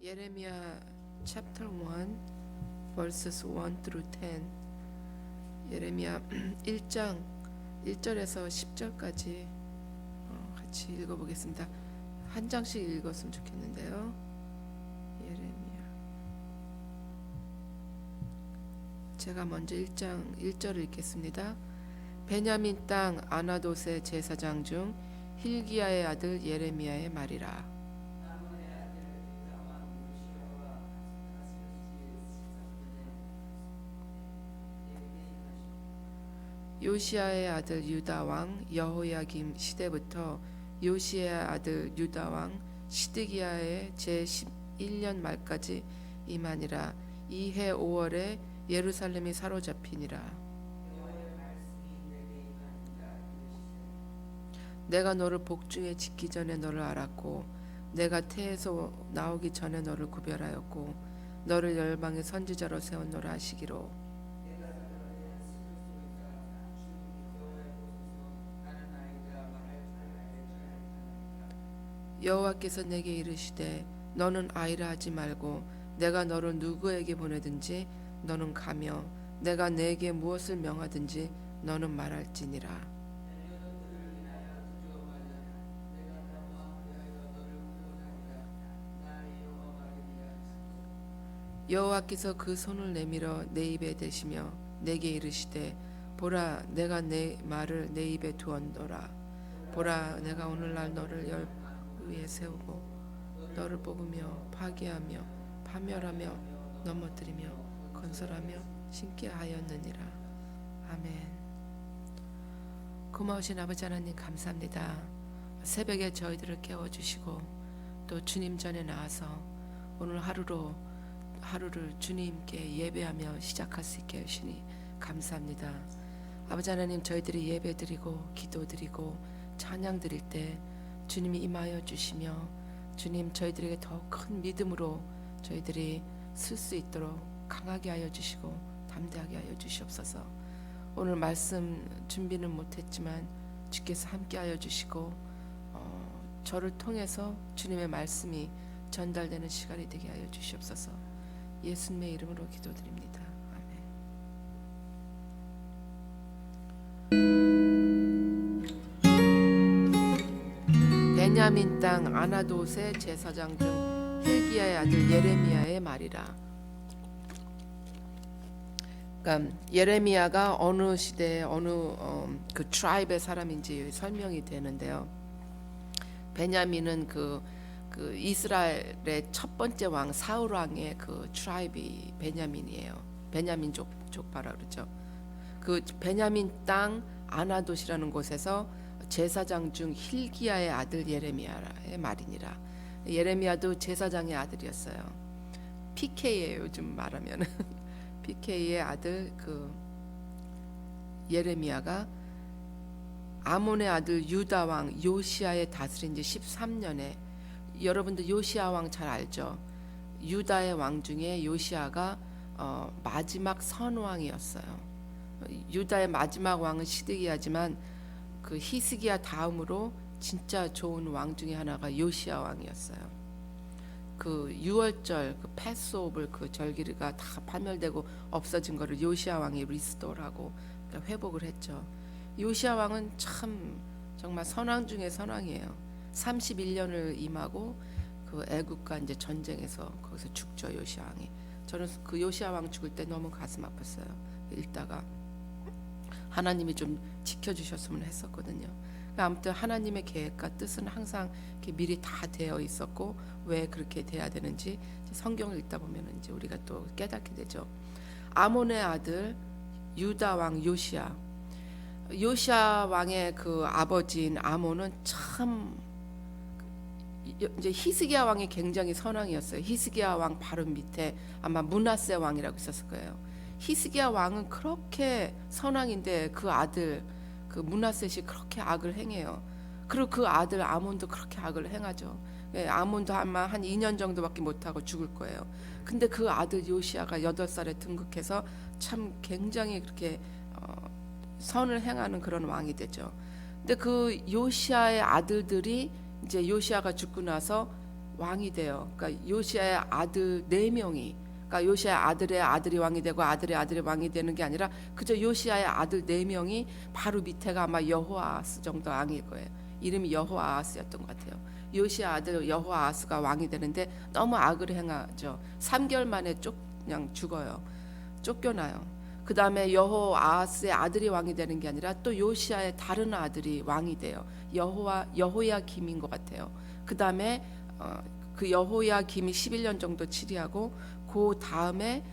예레미야 chapter 1 verses 1 through 10. 예레미야 1장 1절에서 10절까지 같이 읽어보겠습니다. 한 장씩 읽었으면 좋겠는데요. 예레미야. 제가 먼저 1장 1절을 읽겠습니다. 베냐민 땅 아나돗의 제사장 중 힐기야의 아들 예레미야의 말이라. 요시야의 아들 유다 왕 여호야김 시대부터 요시야의 아들 유다 왕 시드기야의 제 11년 말까지 이만이라. 이해 5월에 예루살렘이 사로잡히니라. 내가 너를 복중에 짓기 전에 너를 알았고 내가 태에서 나오기 전에 너를 구별하였고 너를 열방의 선지자로 세웠노라 하시기로. 여호와께서 내게 이르시되 너는 아이라 하지 말고 내가 너를 누구에게 보내든지 너는 가며 내가 내게 무엇을 명하든지 너는 말할지니라. 여호와께서 그 손을 내밀어 내 입에 대시며 내게 이르시되 보라 내가 내 말을 내 입에 두었노라. 보라 내가 오늘날 너를 열 위에 세우고 너를 뽑으며 파괴하며 파멸하며 넘어뜨리며 건설하며 심게 하였느니라. 아멘. 고마우신 아버지 하나님 감사합니다. 새벽에 저희들을 깨워주시고 또 주님 전에 나와서 오늘 하루를 주님께 예배하며 시작할 수 있게 하시니 감사합니다. 아버지 하나님 저희들이 예배드리고 기도드리고 찬양드릴 때 주님이 임하여 주시며 주님 저희들에게 더 큰 믿음으로 저희들이 쓸 수 있도록 강하게 하여 주시고 담대하게 하여 주시옵소서. 오늘 말씀 준비는 못했지만 주께서 함께 하여 주시고 저를 통해서 주님의 말씀이 전달되는 시간이 되게 하여 주시옵소서. 예수님의 이름으로 기도드립니다. 베냐민 땅 아나돗의 제사장 중 힐기야의 아들 예레미야의 말이라. 그러니까 예레미야가 어느 시대에 어느 그 트라이브의 사람인지 설명이 되는데요. 베냐민은 그 이스라엘의 첫 번째 왕 사울 왕의 그 트라이브이 베냐민이에요. 베냐민 족파라 그러죠. 그 베냐민 땅 아나돗이라는 곳에서 제사장 중 힐기야의 아들 예레미야의 말이니라. 예레미야도 제사장의 아들이었어요. PK예요. 요즘 말하면 PK의 아들 그 예레미야가 아몬의 아들 유다 왕 요시야의 다스린 지 13년에 여러분들 요시야 왕 잘 알죠? 유다의 왕 중에 요시야가 마지막 선왕이었어요. 유다의 마지막 왕은 시드기야지만 그 히스기야 다음으로 진짜 좋은 왕 중에 하나가 요시야 왕이었어요. 그 유월절 그 패스오브 그 절기가 다 파멸되고 없어진 거를 요시야 왕이 리스토라고 그러니까 회복을 했죠. 요시야 왕은 참 정말 선왕 중에 선왕이에요. 31년을 임하고 그 애국과 이제 전쟁에서 거기서 죽죠. 요시야 왕이. 저는 그 요시야 왕 죽을 때 너무 가슴 아팠어요. 읽다가 하나님이 좀 지켜주셨으면 했었거든요. 아무튼 하나님의 계획과 뜻은 항상 이렇게 미리 다 되어 있었고 왜 그렇게 돼야 되는지 성경을 읽다 보면 이제 우리가 또 깨닫게 되죠. 아몬의 아들 유다 왕 요시야. 요시야 왕의 그 아버지인 아몬은 참 이제 히스기야 왕이 굉장히 선왕이었어요. 히스기야 왕 바로 밑에 아마 므낫세 왕이라고 있었을 거예요. 히스기야 왕은 그렇게 선왕인데 그 아들 그 므낫셋이 그렇게 악을 행해요. 그리고 그 아들 아몬도 그렇게 악을 행하죠. 아몬도 아마 한 2년 정도밖에 못하고 죽을 거예요. 근데 그 아들 요시야가 8살에 등극해서 참 굉장히 그렇게 선을 행하는 그런 왕이 되죠. 근데 그 요시야의 아들들이 이제 요시야가 죽고 나서 왕이 돼요. 그러니까 요시아의 아들 4명이, 그러니까 요시아의 아들의 아들이 왕이 되고 아들의 아들이 왕이 되는 게 아니라 그저 요시아의 아들 4명이, 바로 밑에가 아마 여호아하스 정도 왕일 거예요. 이름이 여호아하스였던 것 같아요. 요시아 아들 여호아하스가 왕이 되는데 너무 악을 행하죠. 3개월 만에 그냥 죽어요. 쫓겨나요. 그 다음에 여호아하스의 아들이 왕이 되는 게 아니라 또 요시아의 다른 아들이 왕이 돼요. 여호야김인 것 같아요. 그 다음에 그 여호야김이 11년 정도 치리하고, 그 다음에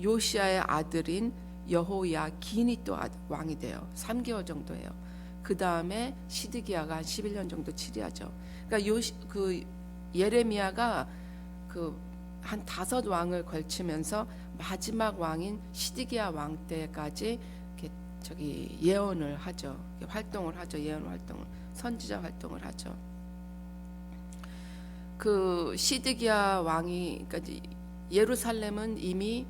요시아의 아들인 여호야긴이 또 왕이 돼요. 3개월 정도예요. 그 다음에 시드기야가 한 11년 정도 치리하죠. 그러니까 그 예레미야가 그 한 5왕을 걸치면서 마지막 왕인 시드기야 왕 때까지 이렇게 예언을 하죠. 활동을 하죠. 예언 활동을, 선지자 활동을 하죠. 그 시드기야 왕이, 그러니까 예루살렘은 이미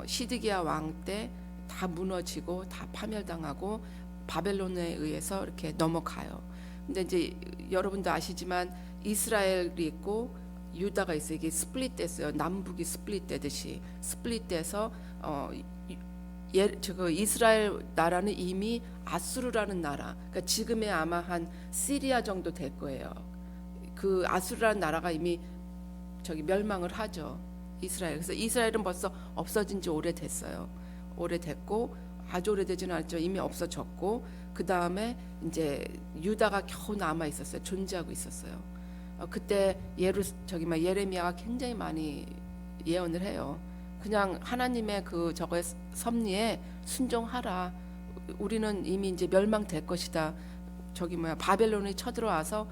시드기야 왕 때 다 무너지고 다 파멸당하고 바벨론에 의해서 이렇게 넘어가요. 근데 이제 여러분도 아시지만 이스라엘이 있고 유다가 있어요. 이게 스플릿됐어요. 남북이 스플릿되듯이 스플릿돼서 이스라엘 나라는 이미 아수르라는 나라, 그러니까 지금의 아마 한 시리아 정도 될 거예요. 그 아수르라는 나라가 이미 멸망을 하죠. 이스라엘. 그래서 이스라엘은 벌써 없어진 지 오래됐어요. 오래됐고 아주 오래되지는 않았죠. 이미 없어졌고, 그 다음에 이제 유다가 겨우 남아 있었어요. 존재하고 있었어요. 그때 예레미야가 굉장히 많이 예언을 해요. 그냥 하나님의 그 섭리에 순종하라. 우리는 이미 이제 멸망될 것이다. 바벨론이 쳐들어와서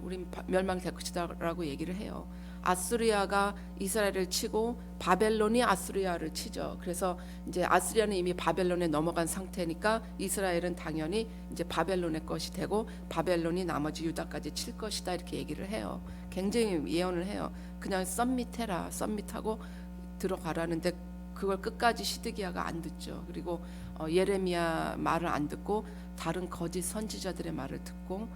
우린 멸망될 것이다라고 얘기를 해요. 아수리아가 이스라엘을 치고 바벨론이 아수리아를 치죠. 그래서 이제 아수리아는 이미 바벨론에 넘어간 상태니까 이스라엘은 당연히 이제 바벨론의 것이 되고 바벨론이 나머지 유다까지 칠 것이다, 이렇게 얘기를 해요. 굉장히 예언을 해요. 그냥 썸밋해라, 썸밋하고 들어가라는데 그걸 끝까지 시드기야가 안 듣죠. 그리고 예레미야 말을 안 듣고 다른 거짓 선지자들의 말을 듣고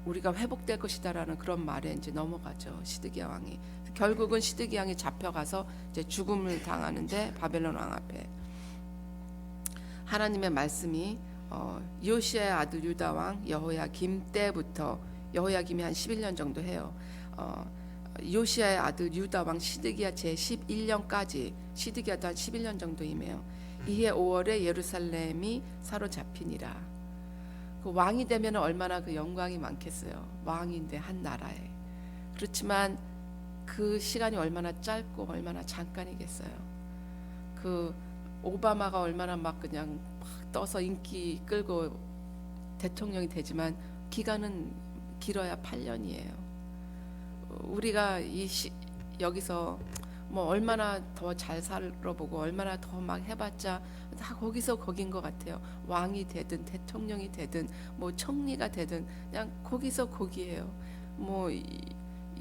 우리가 회복될 것이다라는 그런 말에 이제 넘어가죠. 시드기야 왕이. 결국은 시드기야 왕이 잡혀가서 이제 죽음을 당하는데, 바벨론 왕 앞에 하나님의 말씀이 요시아의 아들 유다 왕 여호야김 때부터, 여호야김이 한 11년 정도 해요. 요시아의 아들 유다 왕 시드기야 제 11년까지, 시드기야도 한 11년 정도이me요. 이해 5월에 예루살렘이 사로잡히니라. 그 왕이 되면 얼마나 그 영광이 많겠어요. 왕인데 한 나라에. 그렇지만 그 시간이 얼마나 짧고 얼마나 잠깐이겠어요. 그 오바마가 얼마나 막 그냥 막 떠서 인기 끌고 대통령이 되지만 기간은 길어야 8년이에요. 우리가 여기서 뭐 얼마나 더 잘 살아보고 얼마나 더 막 해봤자 다 거기서 거긴 것 같아요. 왕이 되든 대통령이 되든 뭐 총리가 되든 그냥 거기서 거기예요. 뭐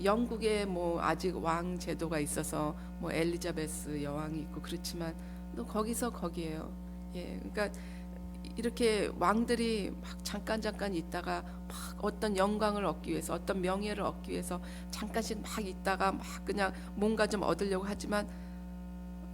영국에 뭐 아직 왕 제도가 있어서 뭐 엘리자베스 여왕이 있고 그렇지만 또 거기서 거기예요. 예, 그러니까 이렇게 왕들이 막 잠깐 있다가 막 어떤 영광을 얻기 위해서, 어떤 명예를 얻기 위해서 잠깐씩 막 있다가 막 그냥 뭔가 좀 얻으려고 하지만,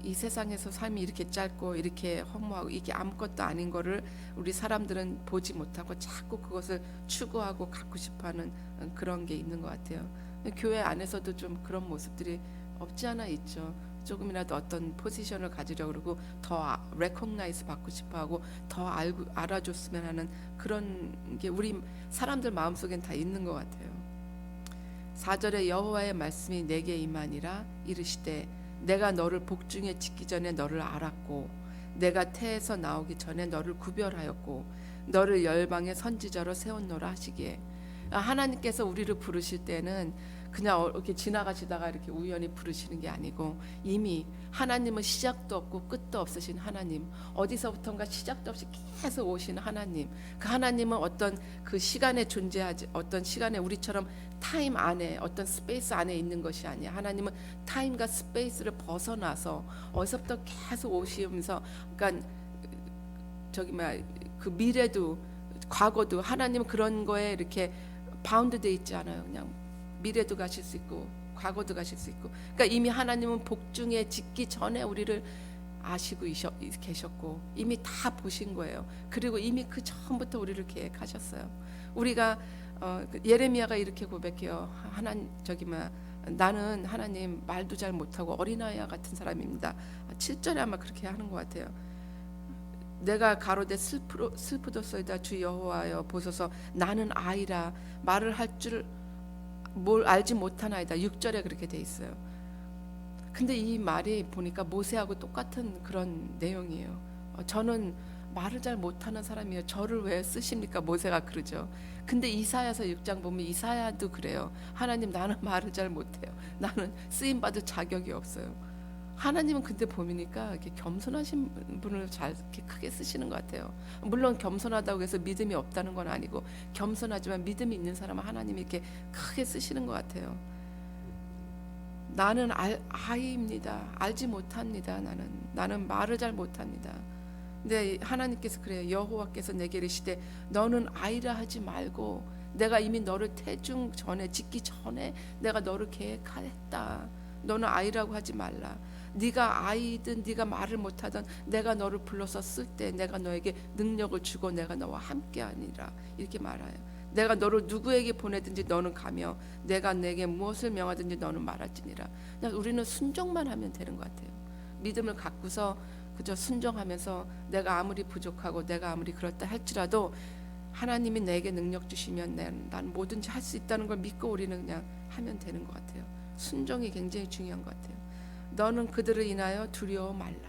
이 세상에서 삶이 이렇게 짧고 이렇게 허무하고 이게 아무것도 아닌 거를 우리 사람들은 보지 못하고 자꾸 그것을 추구하고 갖고 싶어하는 그런 게 있는 것 같아요. 교회 안에서도 좀 그런 모습들이 없지 않아 있죠. 조금이라도 어떤 포지션을 가지려고 그러고 더 레코그나이즈 받고 싶어하고 더 알아줬으면 하는 그런 게 우리 사람들 마음속엔 다 있는 것 같아요. 4절에 여호와의 말씀이 내게 임하니라. 이르시되 내가 너를 복중에 짓기 전에 너를 알았고 내가 태에서 나오기 전에 너를 구별하였고 너를 열방의 선지자로 세웠노라 하시기에, 하나님께서 우리를 부르실 때는 그냥 이렇게 지나가시다가 이렇게 우연히 부르시는 게 아니고, 이미 하나님은 시작도 없고 끝도 없으신 하나님, 어디서부턴가 시작도 없이 계속 오시는 하나님, 그 하나님은 어떤 그 시간에 존재하지, 어떤 시간에 우리처럼 타임 안에 어떤 스페이스 안에 있는 것이 아니야. 하나님은 타임과 스페이스를 벗어나서 어디서부터 계속 오시면서, 그러니까 그 미래도 과거도 하나님은 그런 거에 이렇게 바운드 돼 있지 않아요. 그냥 미래도 가실 수 있고 과거도 가실 수 있고, 그러니까 이미 하나님은 복중에 짓기 전에 우리를 아시고 계셨고 이미 다 보신 거예요. 그리고 이미 그 전부터 우리를 계획하셨어요. 우리가 예레미야가 이렇게 고백해요. 나는 하나님 말도 잘 못하고 어린아이와 같은 사람입니다. 7절에 아마 그렇게 하는 것 같아요. 내가 가로되 슬프도소이다 주 여호와여 보소서 나는 아이라 말을 할 줄 뭘 알지 못하나이다. 6절에 그렇게 돼 있어요. 근데 이 말이 보니까 모세하고 똑같은 그런 내용이에요. 저는 말을 잘 못하는 사람이에요. 저를 왜 쓰십니까? 모세가 그러죠. 근데 이사야서 6장 보면 이사야도 그래요. 하나님 나는 말을 잘 못해요. 나는 쓰임 받을 자격이 없어요. 하나님은 근데 보니까 이렇게 겸손하신 분을 잘 이렇게 크게 쓰시는 것 같아요. 물론 겸손하다고 해서 믿음이 없다는 건 아니고 겸손하지만 믿음이 있는 사람은 하나님이 이렇게 크게 쓰시는 것 같아요. 나는 아이입니다. 알지 못합니다. 나는 말을 잘 못합니다. 근데 하나님께서 그래요. 여호와께서 내게 이르시되 너는 아이라 하지 말고 내가 이미 너를 태중 전에 짓기 전에 내가 너를 계획했다. 너는 아이라고 하지 말라. 네가 아이든 네가 말을 못하든 내가 너를 불러서 쓸 때 내가 너에게 능력을 주고 내가 너와 함께하니라. 이렇게 말해요. 내가 너를 누구에게 보내든지 너는 가며 내가 내게 무엇을 명하든지 너는 말할지니라. 우리는 순종만 하면 되는 것 같아요. 믿음을 갖고서 그저 순종하면서 내가 아무리 부족하고 내가 아무리 그렇다 할지라도 하나님이 내게 능력 주시면 난 뭐든지 할 수 있다는 걸 믿고 우리는 그냥 하면 되는 것 같아요. 순종이 굉장히 중요한 것 같아요. 너는 그들을 인하여 두려워 말라.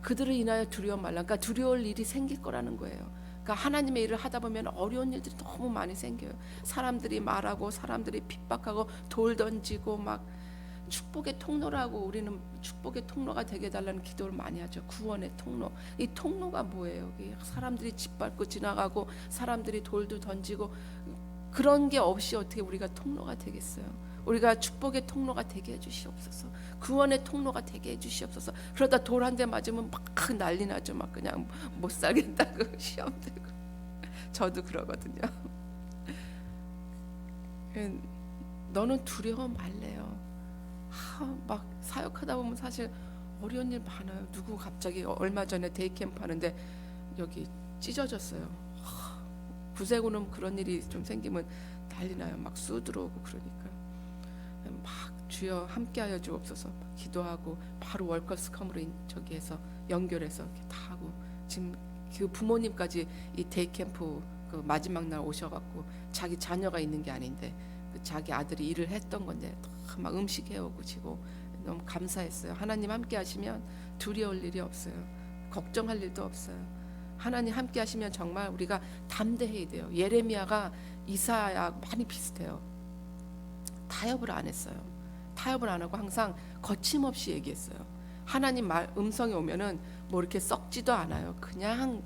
그들을 인하여 두려워 말라. 그러니까 두려울 일이 생길 거라는 거예요. 그러니까 하나님의 일을 하다 보면 어려운 일들이 너무 많이 생겨요. 사람들이 말하고 사람들이 핍박하고 돌 던지고 막 축복의 통로라고 우리는 축복의 통로가 되게 해달라는 기도를 많이 하죠. 구원의 통로. 이 통로가 뭐예요? 사람들이 짓밟고 지나가고 사람들이 돌도 던지고 그런 게 없이 어떻게 우리가 통로가 되겠어요? 우리가 축복의 통로가 되게 해주시옵소서. 구원의 통로가 되게 해주시옵소서. 그러다 돌 한 대 맞으면 막 난리 나죠. 막 그냥 못 살겠다고 시험 들고. 저도 그러거든요. 너는 두려워 말래요. 막 사역하다 보면 사실 어려운 일 많아요. 누구 갑자기 얼마 전에 데이캠프 하는데 여기 찢어졌어요. 구세군은 그런 일이 좀 생기면 난리 나요. 막 수 들어오고 그러니까 막 주여 함께하여 주옵소서 기도하고 바로 월커스컴으로 저기 해서 연결해서 이렇게 다 하고 지금 그 부모님까지 이 데이캠프 그 마지막 날 오셔갖고 자기 자녀가 있는 게 아닌데 자기 아들이 일을 했던 건데 막 음식 해오고 지고 너무 감사했어요. 하나님 함께 하시면 두려울 일이 없어요. 걱정할 일도 없어요. 하나님 함께 하시면 정말 우리가 담대해야 돼요. 예레미야가 이사야 많이 비슷해요. 타협을 안 했어요. 타협을 안 하고 항상 거침없이 얘기했어요. 하나님 말 음성이 오면은 뭐 이렇게 썩지도 않아요. 그냥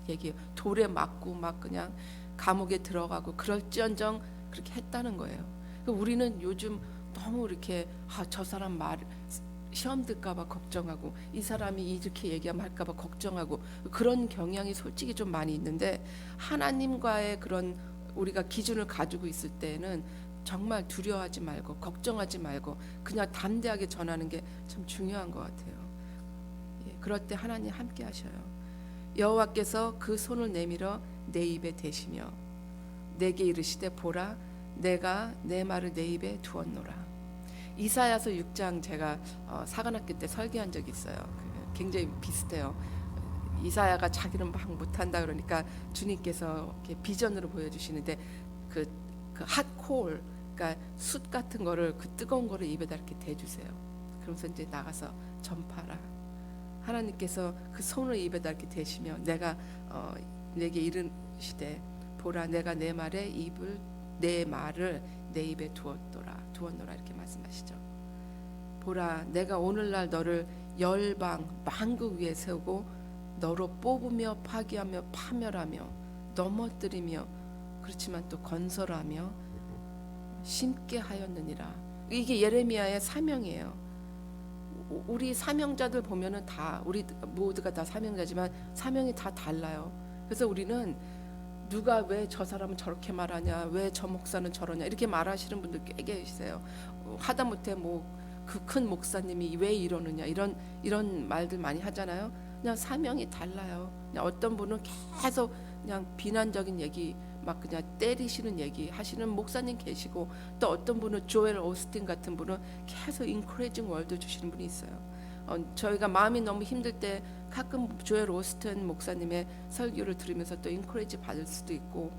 얘기해요. 돌에 맞고 막 그냥 감옥에 들어가고 그럴지언정 그렇게 했다는 거예요. 우리는 요즘 너무 이렇게 저 사람 말 시험 들까봐 걱정하고 이 사람이 이렇게 얘기하면 할까봐 걱정하고 그런 경향이 솔직히 좀 많이 있는데 하나님과의 그런 우리가 기준을 가지고 있을 때는 정말 두려워하지 말고 걱정하지 말고 그냥 담대하게 전하는 게 참 중요한 것 같아요. 그럴 때 하나님 함께 하셔요. 여호와께서 그 손을 내밀어 내 입에 대시며 내게 이르시되 보라 내가 내 말을 내 입에 두었노라. 이사야서 6장 제가 사관학교 때 설교한 적이 있어요. 굉장히 비슷해요. 이사야가 자기는 막 못한다 그러니까 주님께서 이렇게 비전으로 보여주시는데 그 핫콜 그러니까 숯 같은 거를 그 뜨거운 거를 입에다 이렇게 대주세요. 그러면서 이제 나가서 전파라. 하나님께서 그 손을 입에다 이렇게 대시며 내가 내게 이르시되 보라 내가 내 말을 내 입에 두었노라 이렇게 말씀하시죠. 보라 내가 오늘날 너를 열방 만국 위에 세우고 너로 뽑으며 파기하며 파멸하며 넘어뜨리며 그렇지만 또 건설하며 심게 하였느니라. 이게 예레미야의 사명이에요. 우리 사명자들 보면은 다 우리 모두가 다 사명자지만 사명이 다 달라요. 그래서 우리는 누가 왜 저 사람은 저렇게 말하냐, 왜 저 목사는 저러냐 이렇게 말하시는 분들 꽤 계세요. 하다못해 뭐 그 큰 목사님이 왜 이러느냐 이런 말들 많이 하잖아요. 그냥 사명이 달라요. 그냥 어떤 분은 계속 그냥 비난적인 얘기 막 그냥 때리시는 얘기 하시는 목사님 계시고, 또 어떤 분은 조엘 오스틴 같은 분은 계속 인커레이징 월드 주시는 분이 있어요. 저희가 마음이 너무 힘들 때 가끔 조엘 오스틴 목사님의 설교를 들으면서 또 인커레이지 받을 수도 있고,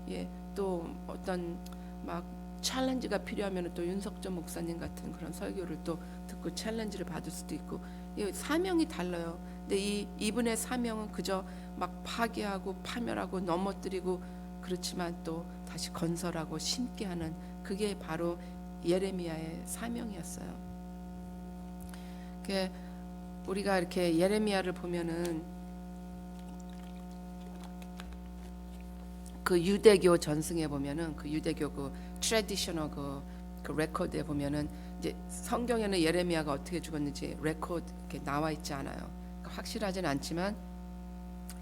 예, 또 어떤 막 챌린지가 필요하면 또 윤석전 목사님 같은 그런 설교를 또 듣고 챌린지를 받을 수도 있고, 예, 사명이 달라요. 근데 이분의 사명은 그저 막 파괴하고 파멸하고 넘어뜨리고 그렇지만 또 다시 건설하고 심게 하는, 그게 바로 예레미야의 사명이었어요. 우리가 이렇게 예레미야를 보면은 그 유대교 전승에 보면은 그 유대교 그 트래디셔널 그 레코드에 보면은 이제 성경에는 예레미야가 어떻게 죽었는지 레코드 이렇게 나와 있지 않아요. 그러니까 확실하진 않지만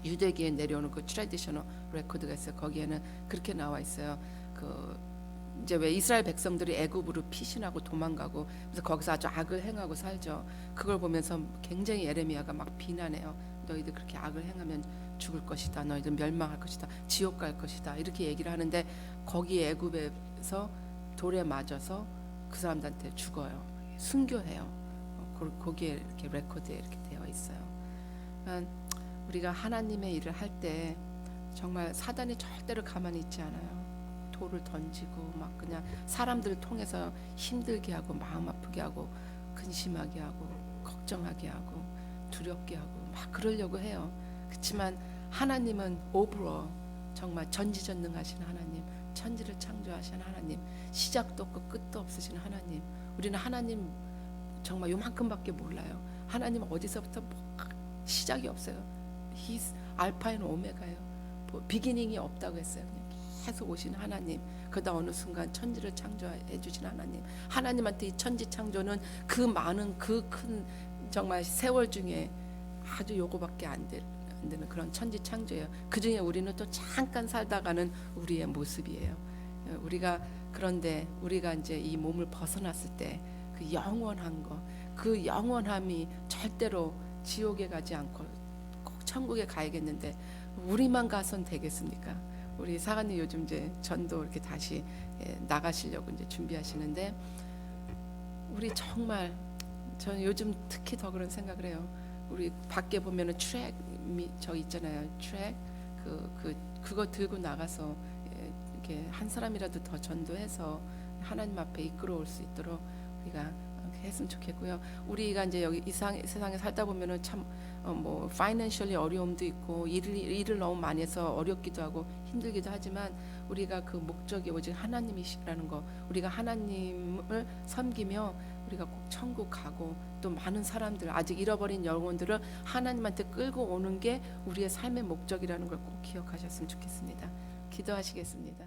유대교에 내려오는 그 트래디셔널 레코드가 있어요. 거기에는 그렇게 나와 있어요. 그 이제 왜 이스라엘 백성들이 애굽으로 피신하고 도망가고 그래서 거기서 아주 악을 행하고 살죠. 그걸 보면서 굉장히 예레미야가 막 비난해요. 너희들 그렇게 악을 행하면 죽을 것이다. 너희들 멸망할 것이다. 지옥 갈 것이다. 이렇게 얘기를 하는데 거기 애굽에서 돌에 맞아서 그 사람들한테 죽어요. 순교해요. 거기에 이렇게 레코드에 이렇게 되어 있어요. 그러니까 우리가 하나님의 일을 할 때 정말 사단이 절대로 가만히 있지 않아요. 돌을 던지고 막 그냥 사람들을 통해서 힘들게 하고 마음 아프게 하고 근심하게 하고 걱정하게 하고 두렵게 하고 막 그러려고 해요. 그렇지만 하나님은 오브로 정말 전지전능하신 하나님, 천지를 창조하신 하나님, 시작도 없고 끝도 없으신 하나님. 우리는 하나님 정말 요만큼밖에 몰라요. 하나님은 어디서부터 시작이 없어요. He's 알파 앤 오메가예요. 비기닝이 없다고 했어요. 그냥 계속 오신 하나님, 그러다 어느 순간 천지를 창조해 주신 하나님. 하나님한테 이 천지 창조는 그 많은 그 큰 정말 세월 중에 아주 요거밖에 안 되는 그런 천지 창조예요. 그 중에 우리는 또 잠깐 살다가는 우리의 모습이에요. 그런데 우리가 이제 이 몸을 벗어났을 때 그 영원한 거, 그 영원함이 절대로 지옥에 가지 않고 꼭 천국에 가야겠는데 우리만 가선 되겠습니까? 우리 사관님 요즘 이제 전도 이렇게 다시 나가시려고 이제 준비하시는데, 우리 정말 저는 요즘 특히 더 그런 생각을 해요. 우리 밖에 보면은 트랙 저 있잖아요. 트랙 그거 들고 나가서 이렇게 한 사람이라도 더 전도해서 하나님 앞에 이끌어올 수 있도록 우리가 했으면 좋겠고요. 우리가 이제 여기 이 세상에 살다 보면은 참 뭐 파이낸셜리 어려움도 있고 일을 너무 많이 해서 어렵기도 하고 힘들기도 하지만 우리가 그 목적이 오직 하나님이시라는 거, 우리가 하나님을 섬기며 우리가 꼭 천국 가고 또 많은 사람들, 아직 잃어버린 영혼들을 하나님한테 끌고 오는 게 우리의 삶의 목적이라는 걸 꼭 기억하셨으면 좋겠습니다. 기도하시겠습니다.